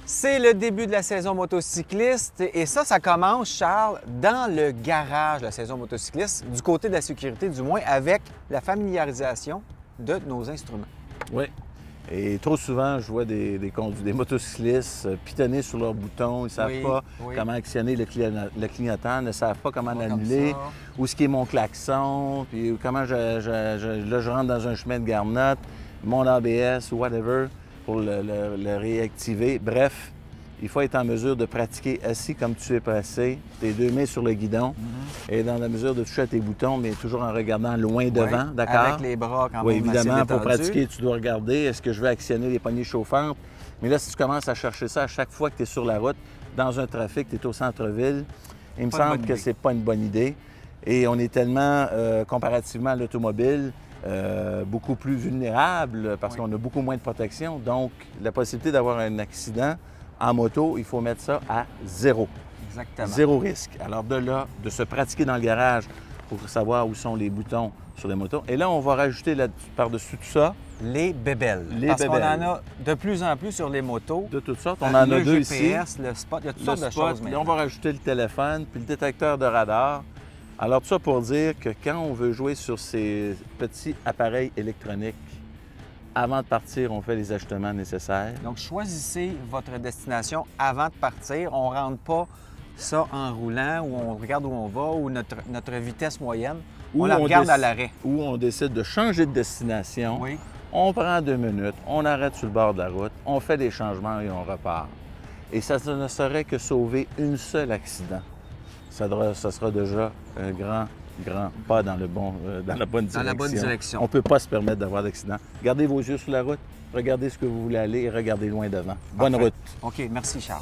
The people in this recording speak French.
C'est le début de la saison motocycliste et ça commence, Charles, dans le garage de la saison motocycliste, du côté de la sécurité du moins, avec la familiarisation de nos instruments. Oui. Et trop souvent, je vois des motocyclistes pitonner sur leurs boutons. Ils ne savent pas comment actionner le clignotant, ne savent pas comment l'annuler, où ce qui est mon klaxon, puis comment là, je rentre dans un chemin de garnotte, mon ABS ou whatever pour le réactiver. Bref, il faut être en mesure de pratiquer assis comme tu es placé, tes deux mains sur le guidon, et dans la mesure de toucher à tes boutons, mais toujours en regardant loin devant, d'accord? Avec les bras quand même. Oui, évidemment, assez pour détendus. pratiquer, tu dois regarder, est-ce que je vais actionner les poignées chauffantes? Mais là, si tu commences à chercher ça à chaque fois que tu es sur la route, dans un trafic, tu es au centre-ville, il me semble que c'est pas une bonne idée. Et on est tellement, comparativement à l'automobile, beaucoup plus vulnérable parce qu'on a beaucoup moins de protection. Donc, la possibilité d'avoir un accident en moto, il faut mettre ça à zéro. Exactement. Zéro risque. Alors de là, de se pratiquer dans le garage pour savoir où sont les boutons sur les motos. Et là, on va rajouter par-dessus tout ça les bébelles. Les Parce qu'on bébelles. en a de plus en plus sur les motos. de toutes sortes. On en a le deux GPS, ici. le spot, il y a toutes Le sortes de spot, choses puis maintenant. on va rajouter le téléphone, puis le détecteur de radar. Alors tout ça pour dire que quand on veut jouer sur ces petits appareils électroniques, avant de partir, on fait les ajustements nécessaires. Donc, choisissez votre destination avant de partir. On ne rentre pas ça en roulant ou on regarde où on va ou notre vitesse moyenne. On la regarde à l'arrêt. Ou on décide de changer de destination. Oui. On prend 2 minutes, on arrête sur le bord de la route, on fait des changements et on repart. Et ça ne serait que sauver une seule accident. Ça sera déjà un grand pas dans la bonne direction. Dans la bonne direction. On ne peut pas se permettre d'avoir d'accident. Gardez vos yeux sur la route, regardez ce que vous voulez aller et regardez loin devant. Bonne Parfait. route. OK, merci Charles.